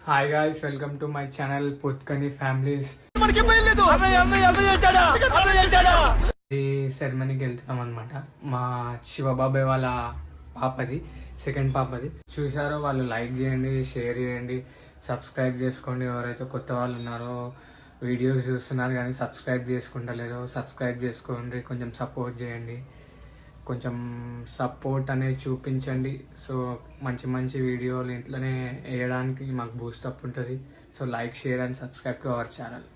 Hi guys, welcome to my channel పుత్కని families. ఈ సెరమనీకి వెళ్తున్నాం అనమాట. మా శివబాబాయ్ వాళ్ళ పాపది, సెకండ్ పాపది. చూసారో వాళ్ళు లైక్ చేయండి, షేర్ చేయండి, సబ్స్క్రైబ్ చేసుకోండి. ఎవరైతే కొత్త వాళ్ళు ఉన్నారో, వీడియోస్ చూస్తున్నారు కానీ సబ్స్క్రైబ్ చేసుకుంటలేరో సబ్స్క్రైబ్ చేసుకోండి. కొంచెం సపోర్ట్ చేయండి, కొంచెం సపోర్ట్ అనేది చూపించండి. సో మంచి మంచి వీడియోలు ఇంట్లోనే వేయడానికి మాకు బూస్టప్ ఉంటుంది. So like, share and subscribe to our channel.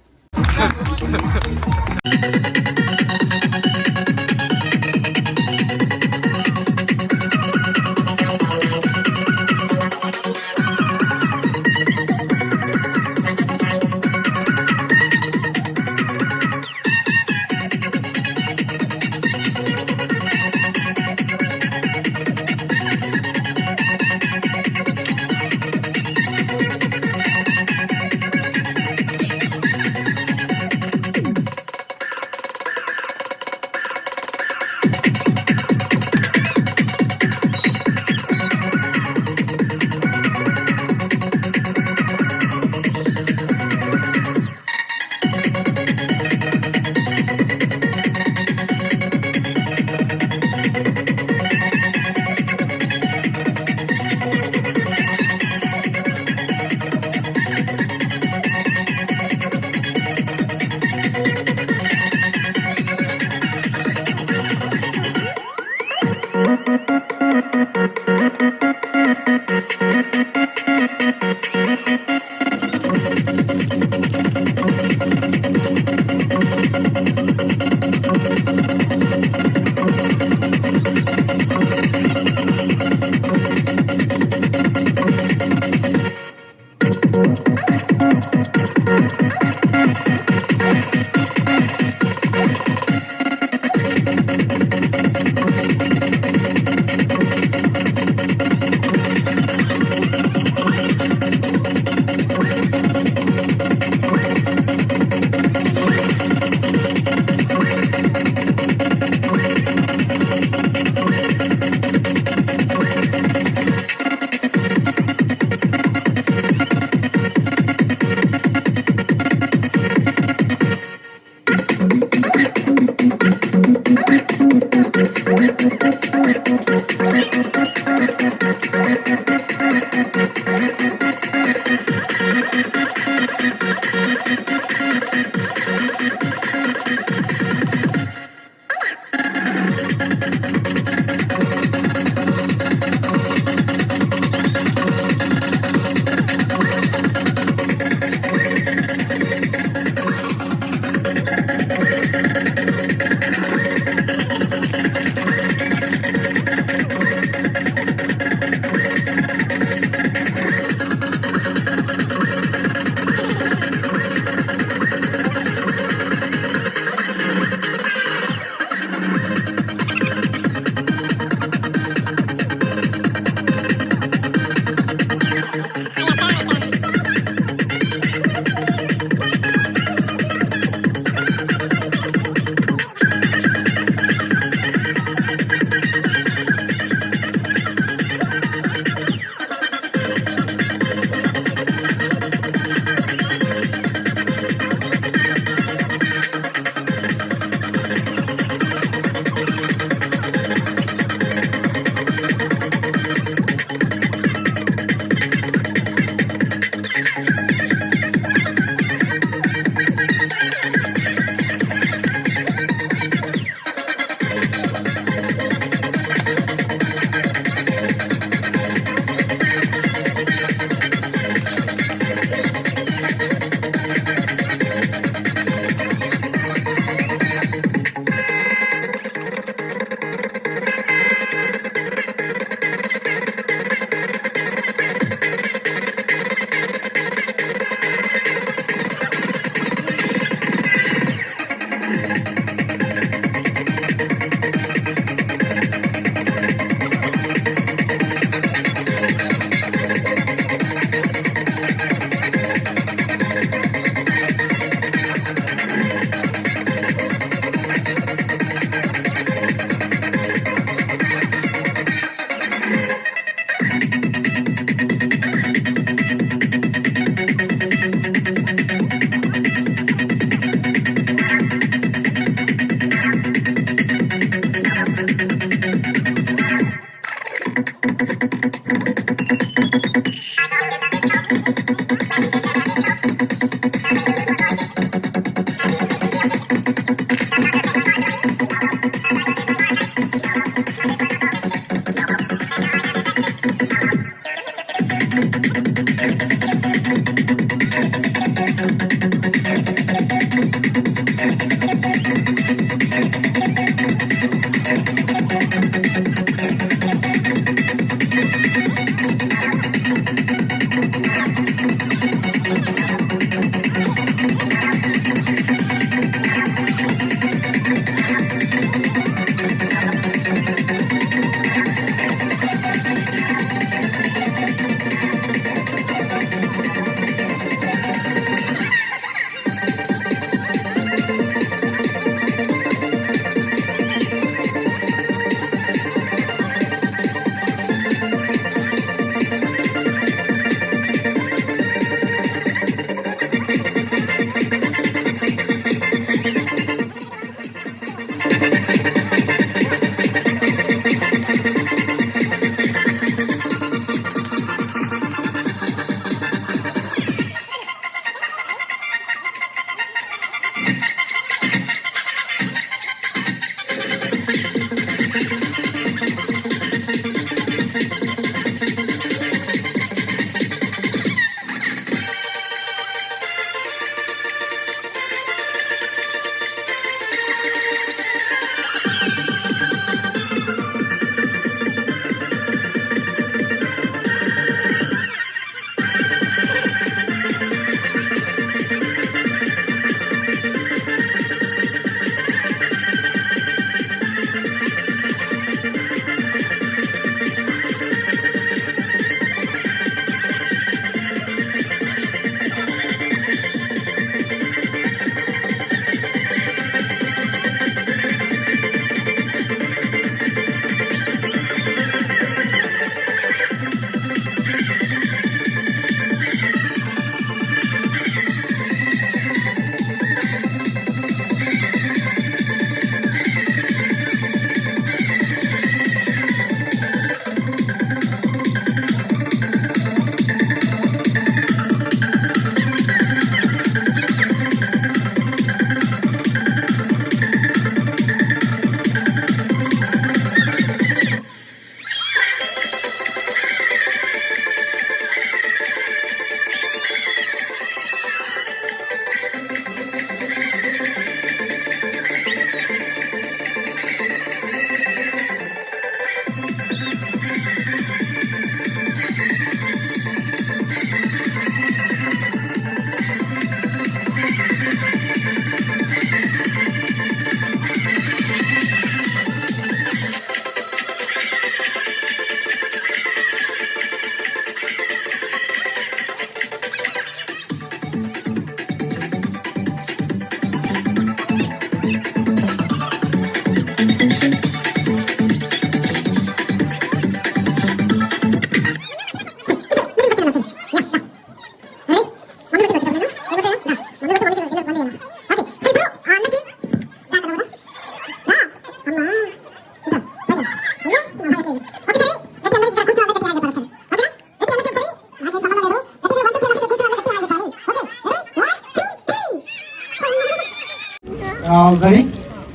Ready.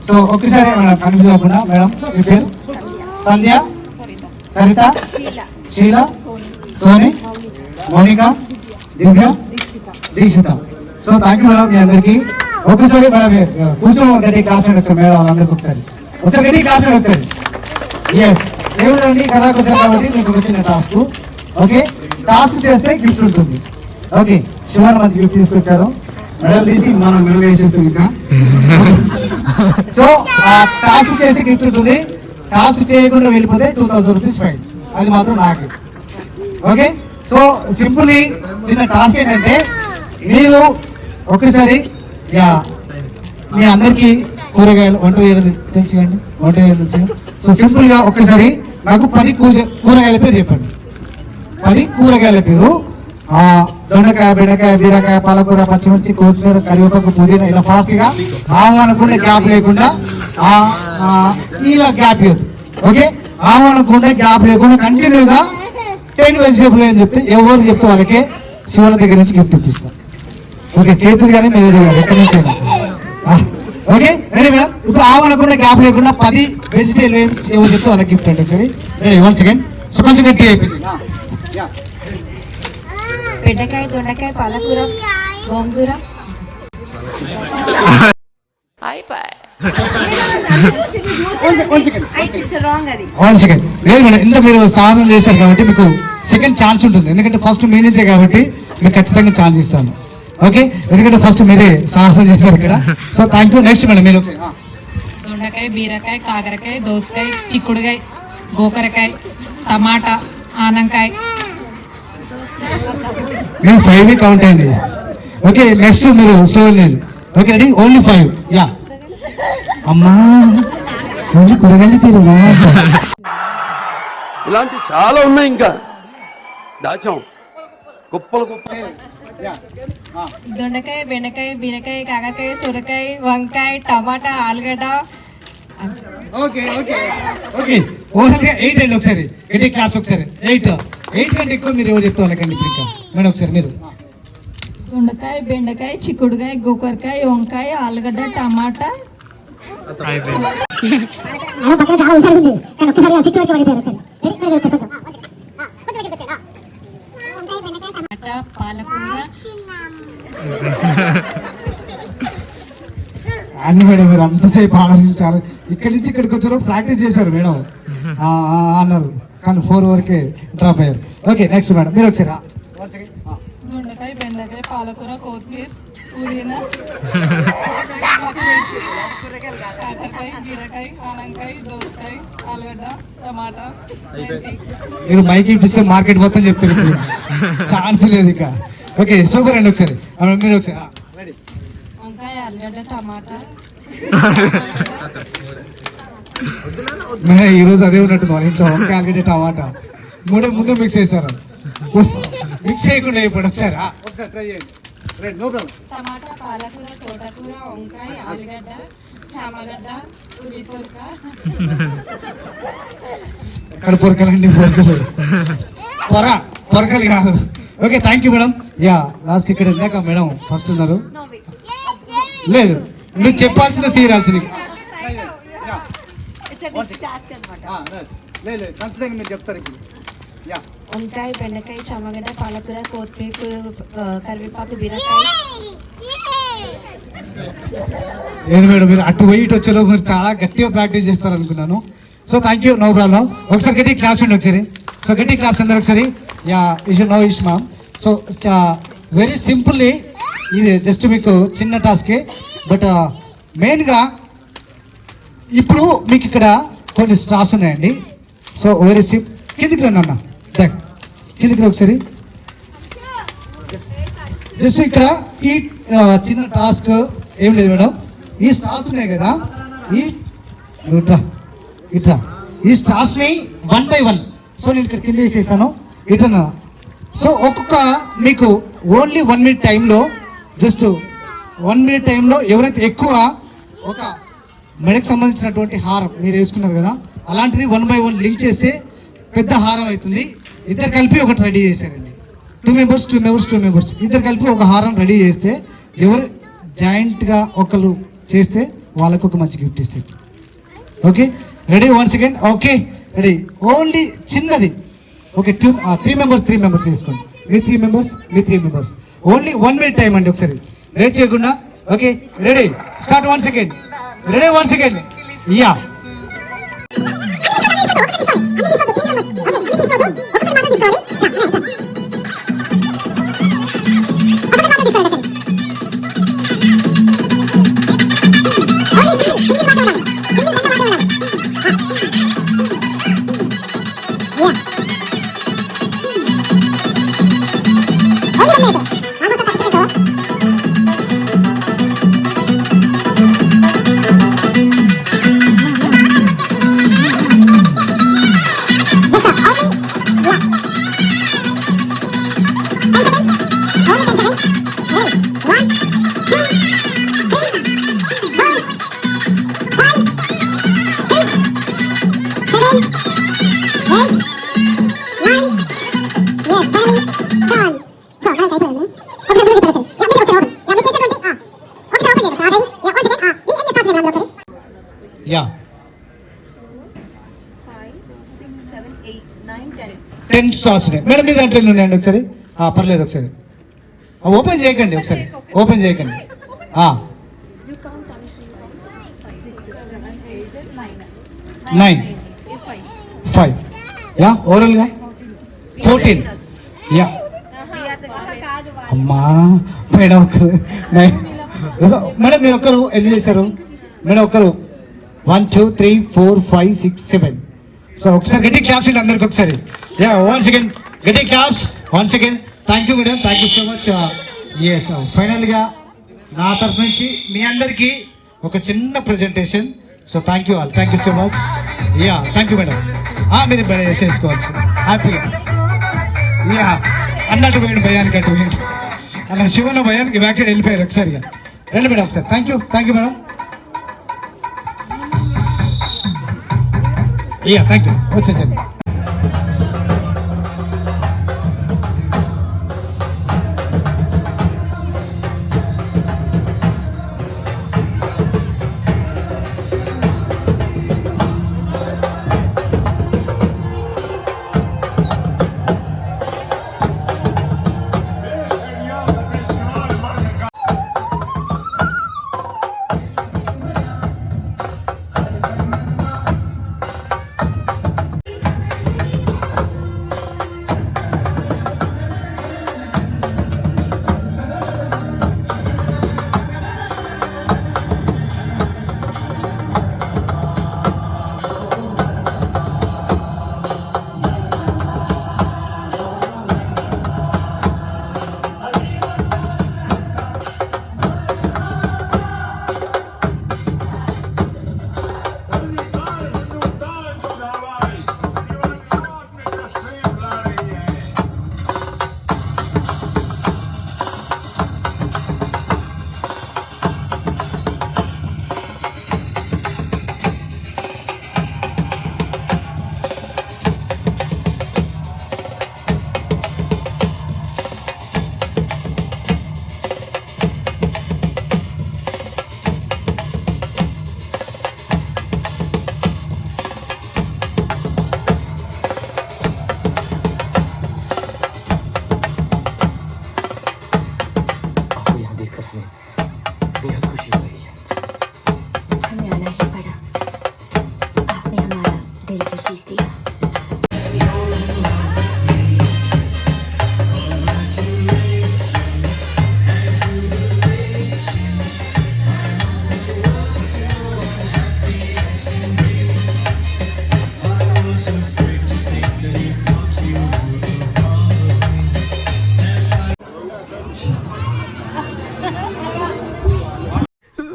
So ఒక్కసారి కన్ఫ్యూజ్ అవ్వకుండా మేడం మీ పేరు? Sandhya, Saritha, Sheela, Soni, Mounika, Divya, Deekshitha. So thank you madam మీ అందరికి. ఒకసారి మేడం కూర్చొని గట్టి క్లాస్ ఒకసారి మేడం వాళ్ళందరికీ ఒకసారి గట్టి క్లాస్ ఒకసారి. ఎస్ ఏమిటండి కథకు వచ్చారు కాబట్టి మీకు వచ్చిన టాస్క్. ఓకే, టాస్క్ చేస్తే గిఫ్ట్ ఉంటుంది. ఓకే, శివన్ మంచి గిఫ్ట్ తీసుకొచ్చారు. మెడల్ తీసి మనం మెడల్ వేసేస్తాం ఇంకా. సో టాస్క్ చేసి గిఫ్ట్ ఉంటుంది. టాస్క్ చేయకుండా వెళ్ళిపోతే 2000 రూపీస్ ఫైన్. అది మాత్రం నాకు. ఓకే, సో సింపుల్లీ చిన్న టాస్క్ ఏంటంటే మీరు ఒకసారి మీ అందరికి కూరగాయలు వంట చేయడం తెలుసు కండి, వంట చేయడం తెలుసు. సో సింపుల్ గా ఒక్కసారి నాకు 10 కూరగాయల పేరు చెప్పండి. 10 కూరగాయల పేరు. దొండకాయ, బెండకాయ, బీరకాయ, పాలకూర, పచ్చిమిర్చి, కొత్తిమీర, కరివేపాకు, పుదీనా. ఇలా ఫాస్ట్ గా ఆహ్వానకుండా గ్యాప్ లేకుండా ఇలా గ్యాప్ లేదు. ఓకే, ఆహ్వానకుండా గ్యాప్ లేకుండా కంటిన్యూగా 10 వెజిటేబుల్ అని చెప్తే ఎవరు చెప్తే వాళ్ళకే శివుల దగ్గర నుంచి గిఫ్ట్ ఇప్పిస్తాం. ఓకే, చేతులు కానీ మీద ఎక్కడి నుంచి. Okay ready madam. ఇప్పుడు ఆవనకుండా గ్యాప్ లేకుండా 10 వెజిటేరియన్స్ ఎవరు చెప్తే వాళ్ళకి గిఫ్ట్ అంటే సరే. Ready, 1 second. సో కొంచెం గట్టి అయిపోయింది. బెండకాయ, దొండకాయ, పాలకూర, గోంగూర. లేదు మేడం, ఇంత మీరు సాధన చేశారు కాబట్టి మీకు సెకండ్ ఛాన్స్ ఉంటుంది. ఎందుకంటే ఫస్ట్ మీ నుంచే కాబట్టి మీకు ఖచ్చితంగా ఛాన్స్ ఇస్తాను. ఓకే, ఎందుకంటే ఫస్ట్ మీరే సాహసం చేశారు ఇక్కడ. So thank you. Next madam మీరు. దొండకాయ, బీరకాయ, కాకరకాయ, దోసకాయ, చిక్కుడుకాయ, గోకరకాయ, టమాటా, ఆనంకాయ. మీరు 5 కౌంట్ అయింది. ఓకే, నెక్స్ట్ మీరు store. Okay ready, only 5. Yeah అమ్మా, ఓన్లీ కూరగాయల పేరు. ఇలాంటి చాలా ఉన్నాయి, ఇంకా దాచాం కుప్పలు కుప్పలు. దొండకాయ, బెండకాయ, బీరకాయ, కాకరకాయ, సొరకాయ, వంకాయ, టమాటా, ఆలుగడ్డ. ఓకే ఓకే ఓకే, ఓవరాల్ గా 8 అండి. ఒకసారి గట్టి క్లాప్స్. ఒకసారి 8 కంటే ఎక్కువ మీరు ఎవరు చెప్తే వాళ్ళకండి. ఇంకా మేడం ఒకసారి మీరు. దొండకాయ, బెండకాయ, చిక్కుడుకాయ, గోకరకాయ, వంకాయ, ఆలుగడ్డ, టమాటా. పాలకూర. అన్ని మేడం మీరు అంతసేపు ఆలోచించారు. ఇక్కడి నుంచి ఇక్కడికి వచ్చారు, ప్రాక్టీస్ చేశారు మేడం అన్నారు, కానీ 4 వరకే డ్రాప్ అయ్యారు. ఓకే నెక్స్ట్ మేడం మీరు ఒకసారి. దొండకాయ, బెండకాయ, పాలకూర, కొత్తిమీర, పుదీనా, కాకరకాయ, బీరకాయ, ఆనంకాయ, దోసకాయ, ఆలుగడ్డ, టమాటా. మీరు మైక్ ఇప్పిస్తే మార్కెట్ మొత్తం చెప్తారు, ఛాన్స్ లేదు ఇక. ఓకే సూపర్ అండి. ఒకసారి మీరు ఒకసారి. వంకాయ, ఆలుగడ్డ, టమాటా. ఈ రోజు అదే ఉన్నట్టు మన ఇంట్లో వంకాయ, ఆలుగడ్డ, టమాటా ముందు మిక్స్ చేశారు. మిక్స్ చేయకుండా ఇప్పుడు ఒకసారి ట్రై చేయండి. No problem. టమాటా, పాలకూర, తోటకూర, వంకాయ, ఆలుగడ్డ, చామగడ్డ, ఉల్లిపొరక. ఎక్కడ పొరకలండి, పొరకలు కాదు. Okay thank you madam. Yeah last ఇక్కడ ఇందాక మేడం ఫస్ట్ ఉన్నారు. లేదు మీరు చెప్పాల్సిందే తీరాల్సింది. ఖచ్చితంగా మీరు చెప్తారు ఇప్పుడు. వంకాయ, బెండకాయ, చామగడ్డ, పాలకూర, కొత్తిమీర, కరివేపాకు, బీరకాయ. లేదు మేడం మీరు అటు పోయి ఇటు వచ్చేలో మీరు చాలా గట్టిగా ప్రాక్టీస్ చేస్తారు అనుకున్నాను. So thank you, no problem. ఒకసారి గట్టి క్లాప్స్ అండి ఒకసారి. సో గట్టి క్లాప్స్ అందరు ఒకసారి. యా ఇష్ నో ఇష్ మ్యామ్. సో వెరీ సింపుల్లీ ఇది జస్ట్ మీకు చిన్న టాస్కే. బట్ మెయిన్గా ఇప్పుడు మీకు ఇక్కడ కొన్ని స్టార్స్ ఉన్నాయండి. సో వెరీ కిందికి రండి అన్న, కిందికి ఒకసారి. జస్ట్ ఇక్కడ ఈ చిన్న టాస్క్ ఏం లేదు మేడం. ఈ స్టార్స్ ఉన్నాయి కదా, ఇట్లా ఈ స్టార్స్ ని 1 by 1. సో నేను ఇక్కడ కింద వేసేసాను ఇట్లా. సో ఒక్కొక్క మీకు ఓన్లీ 1 minute టైంలో, జస్ట్ 1 minute టైంలో ఎవరైతే ఎక్కువ ఒక మెడకు సంబంధించినటువంటి హారం మీరు వేసుకున్నారు కదా, అలాంటిది 1 by 1 లింక్ చేస్తే పెద్ద హారం అవుతుంది. ఇద్దరు కలిపి ఒకటి రెడీ చేశారండి. 2 members ఇద్దరు కలిపి ఒక హారం రెడీ చేస్తే, ఎవరు జాయింట్గా ఒకరు చేస్తే వాళ్ళకు ఒక మంచి గిఫ్ట్ ఇస్తాడు. Okay ready? Once again okay ready? Only చిన్నది. ఓకే 3 మెంబర్స్ తీసుకోండి. మీ 3 మెంబర్స్ ఓన్లీ 1 minute టైం అండి. ఒకసారి లేట్ చేయకుండా. Okay ready start. Once again ready? Once again yeah. Yeah 10 stars ఉన్నాయి మేడం. మీ దాంట్లో ఉన్నాయండి ఒకసారి? పర్లేదు ఒకసారి ఓపెన్ చేయకండి. ఒకసారి ఓపెన్ చేయకండి. 9 5 యా ఓవరాల్ గా 14 యా. అమ్మా మేడం ఒకరు మేడం మీరు ఒక్కరు ఎన్ని చేశారు మేడం? ఒక్కరు 1 2 3 4 5 6 7. సో ఒకసారి గట్టి క్లాప్స్ అండి అందరికి ఒకసారి. యా వన్స్ అగైన్ గట్టి claps once again. Thank you madam, thank you so much. Yes final గా నా తరఫు నుంచి మీ అందరికి ఒక చిన్న presentation. So thank you all, thank you so much. Yeah thank you madam. మీరు చేసుకోవచ్చు హ్యాపీగా. యా అన్నట్టు పోయింది భయానికి, అటు పోయింది అలా శివన భయానికి బ్యాక్ సైడ్ వెళ్ళిపోయారు. ఒకసారిగా రండి మేడం ఒకసారి. Thank you madam. Yeah thank you వచ్చేసండి.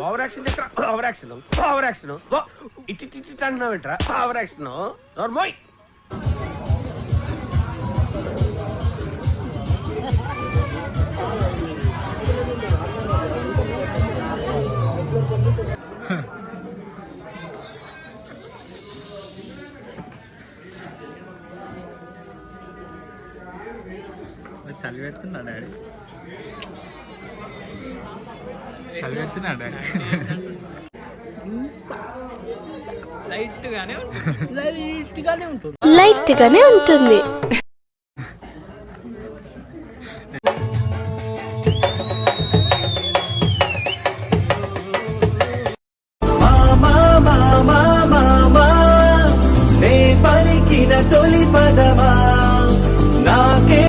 ఓవర్ యాక్షన్ ఇటు అంటున్నావు ఏంట్రా? ఓవర్ యాక్షన్ నోర్మోయ్. చలి పెడుతున్నా డాడీ, చలి పెడుతున్నా డాడీ. లైట్ గానే ఉంటుంది. తొలి పదమా నాకే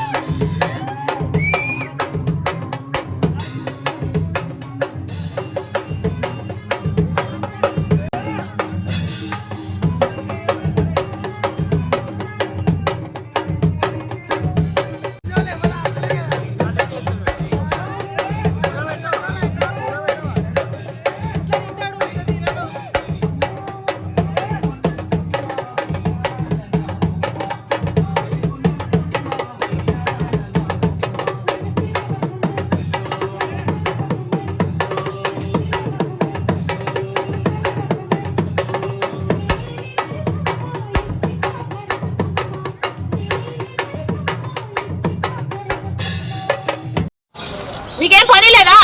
మీకేం పని లేదా?